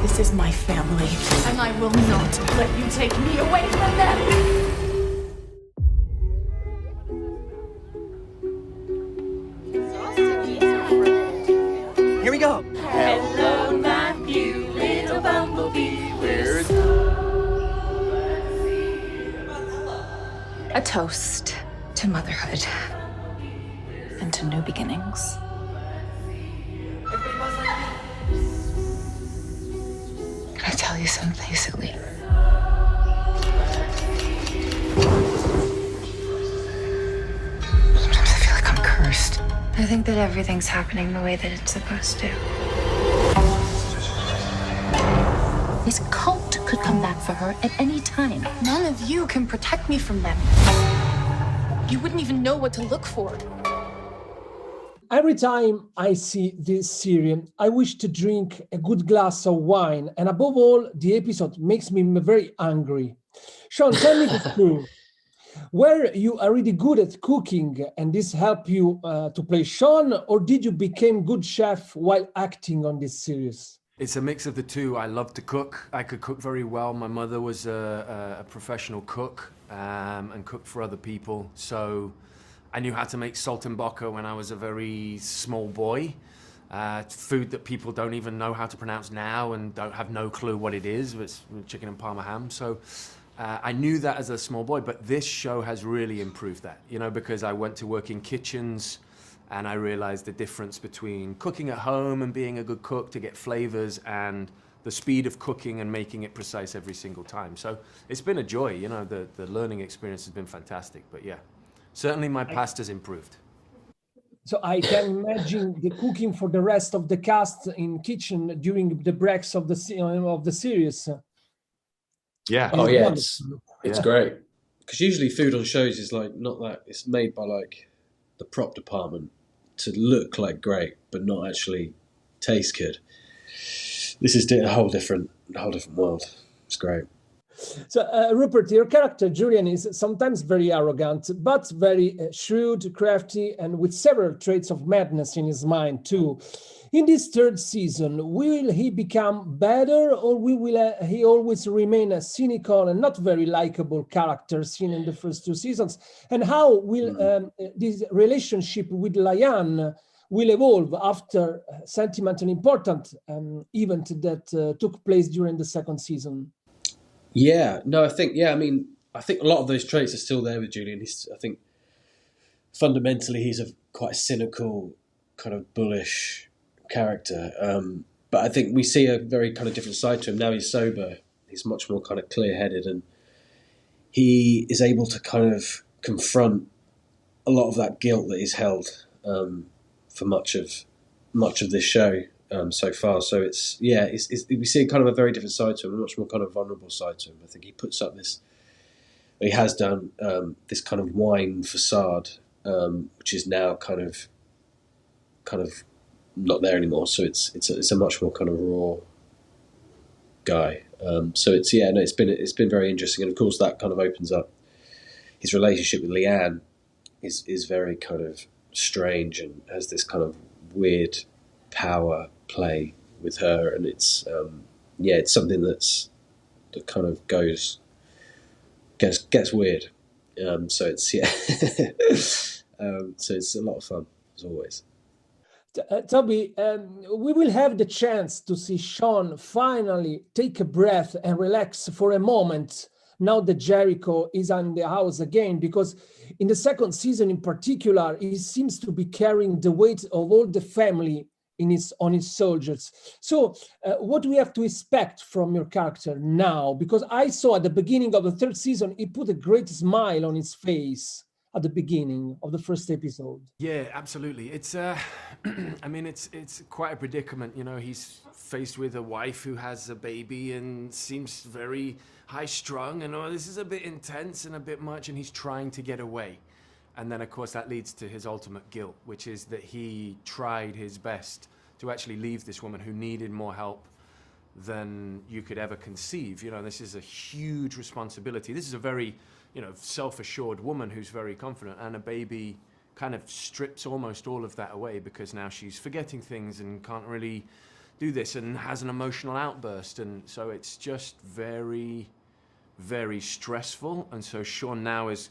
This is my family, and I will not let you take me away from them. Here we go. Hello, Matthew, little bumblebee. Where's a toast to motherhood and to new beginnings. Can I tell you something, silly? Sometimes I feel like I'm cursed. I think that everything's happening the way that it's supposed to. This cult could come back for her at any time. None of you can protect me from them. You wouldn't even know what to look for. Every time I see this series, I wish to drink a good glass of wine, and above all, the episode makes me very angry. Sean, tell me the truth. Were you already good at cooking, and this helped you to play Sean, or did you become good chef while acting on this series? It's a mix of the two. I love to cook. I could cook very well. My mother was a professional cook and cooked for other people, so I knew how to make saltimbocca when I was a very small boy. Food that people don't even know how to pronounce now and don't have no clue what it is. It's chicken and parma ham. So I knew that as a small boy, but this show has really improved that, you know, because I went to work in kitchens and I realized the difference between cooking at home and being a good cook to get flavors and the speed of cooking and making it precise every single time. So it's been a joy, you know, the learning experience has been fantastic, but yeah. Certainly my pasta's improved. So I can imagine the cooking for the rest of the cast in kitchen during the breaks of the series. Yeah. Oh yeah, it's great. Because usually food on shows is like not that it's made by like the prop department to look like great, but not actually taste good. This is a whole different world. It's great. So, Rupert, your character, Julian, is sometimes very arrogant, but very shrewd, crafty, and with several traits of madness in his mind, too. In this third season, will he become better, or will he always remain a cynical and not very likable character seen in the first two seasons? And how will this relationship with Lyanne will evolve after a sentimental important event that took place during the second season? Yeah, no, I think a lot of those traits are still there with Julian. I think fundamentally he's quite a cynical, kind of bullish character. But I think we see a very kind of different side to him. Now he's sober. He's much more kind of clear-headed, and he is able to kind of confront a lot of that guilt that he's held for much of this show. So far, so we see kind of a very different side to him, a much more kind of vulnerable side to him. I think he puts up he has done this kind of wine facade, which is now kind of not there anymore. So it's a much more kind of raw guy. So it's been very interesting, and of course that kind of opens up his relationship with Lyanne is very kind of strange and has this kind of weird power play with her, and it's something that kind of gets weird. So it's so it's a lot of fun as always. Toby, we will have the chance to see Sean finally take a breath and relax for a moment now that Jericho is in the house again, because in the second season in particular, he seems to be carrying the weight of all the family on his soldiers. So what do we have to expect from your character now? Because I saw at the beginning of the third season, he put a great smile on his face at the beginning of the first episode. Yeah, absolutely. It's it's quite a predicament. You know, he's faced with a wife who has a baby and seems very high-strung, and this is a bit intense and a bit much, and he's trying to get away. And then, of course, that leads to his ultimate guilt, which is that he tried his best to actually leave this woman who needed more help than you could ever conceive. You know, this is a huge responsibility. This is a very, self-assured woman who's very confident, and a baby kind of strips almost all of that away because now she's forgetting things and can't really do this, and has an emotional outburst. And so it's just very, very stressful. And so Sean now is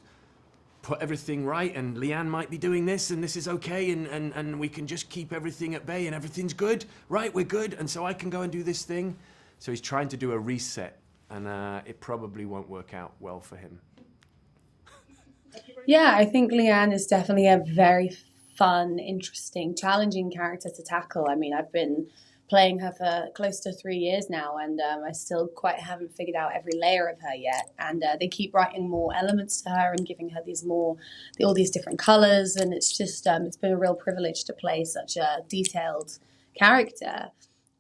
put everything right, and Leanne might be doing this, and this is okay, and we can just keep everything at bay, and everything's good, right? We're good. And so I can go and do this thing. So he's trying to do a reset, and it probably won't work out well for him. Yeah, I think Leanne is definitely a very fun, interesting, challenging character to tackle. I mean, I've been playing her for close to 3 years now, and I still quite haven't figured out every layer of her yet. And they keep writing more elements to her and giving her all these different colors. And it's just, it's been a real privilege to play such a detailed character,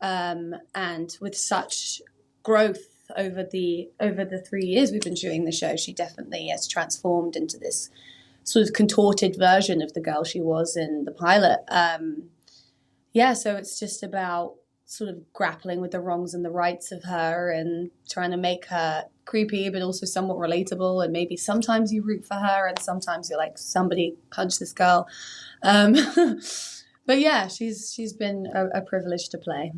and with such growth over the 3 years we've been shooting the show. She definitely has transformed into this sort of contorted version of the girl she was in the pilot. So it's just about sort of grappling with the wrongs and the rights of her, and trying to make her creepy but also somewhat relatable, and maybe sometimes you root for her and sometimes you're like, somebody punch this girl. But yeah, she's been a privilege to play.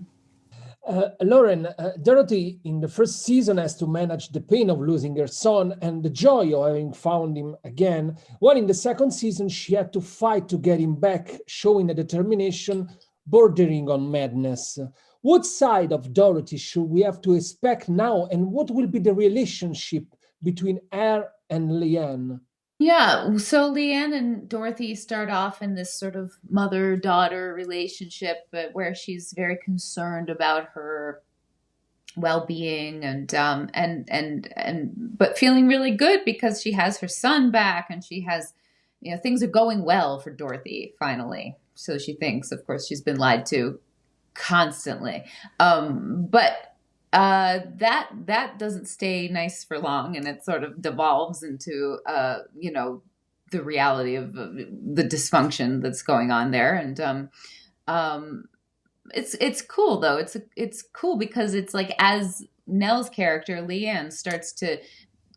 Lauren, Dorothy in the first season has to manage the pain of losing her son and the joy of having found him again, while in the second season she had to fight to get him back, showing a determination bordering on madness. What side of Dorothy should we have to expect now, and what will be the relationship between her and Leanne? Yeah, so Leanne and Dorothy start off in this sort of mother-daughter relationship, but where she's very concerned about her well-being, and but feeling really good because she has her son back, and she has, things are going well for Dorothy finally. So she thinks. Of course, she's been lied to constantly, but that doesn't stay nice for long, and it sort of devolves into the reality of the dysfunction that's going on there. And it's cool though. It's cool because it's like, as Nell's character Leanne starts to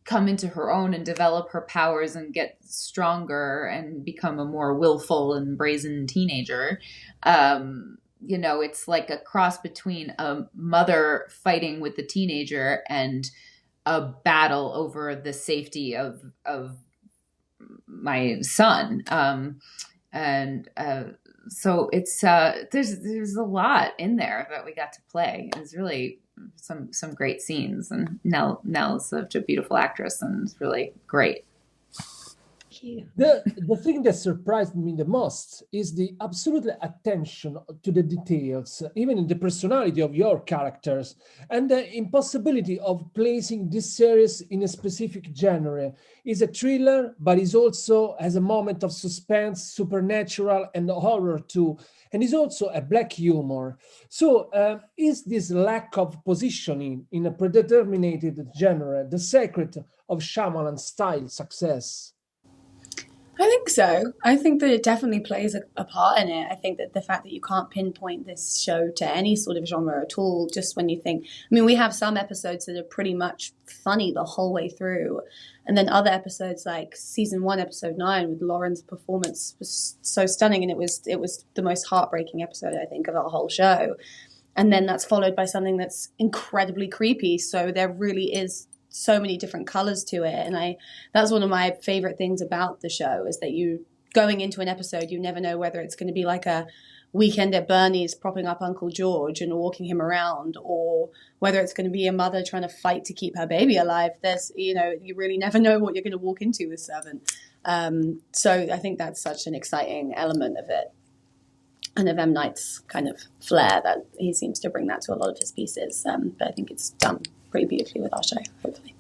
come into her own and develop her powers and get stronger and become a more willful and brazen teenager, it's like a cross between a mother fighting with the teenager and a battle over the safety of my son. So it's there's a lot in there that we got to play. It's really some great scenes, and Nell's such a beautiful actress, and it's really great. The thing that surprised me the most is the absolute attention to the details, even in the personality of your characters, and the impossibility of placing this series in a specific genre. It's a thriller, but it also has a moment of suspense, supernatural, and horror too, and is also a black humor. So is this lack of positioning in a predetermined genre the secret of Shyamalan's style success? I think so. I think that it definitely plays a part in it. I think that the fact that you can't pinpoint this show to any sort of genre at all, just when you think, we have some episodes that are pretty much funny the whole way through. And then other episodes like season 1, episode 9 with Lauren's performance was so stunning. And it was the most heartbreaking episode, I think, of our whole show. And then that's followed by something that's incredibly creepy. So there really is so many different colors to it, and that's one of my favorite things about the show, is that you going into an episode, you never know whether it's going to be like a Weekend at Bernie's propping up Uncle George and walking him around, or whether it's going to be a mother trying to fight to keep her baby alive. There's, you really never know what you're going to walk into with Servant. So I think that's such an exciting element of it, and of M. Night's kind of flair, that he seems to bring that to a lot of his pieces. But I think it's done pretty beautifully with our show, hopefully.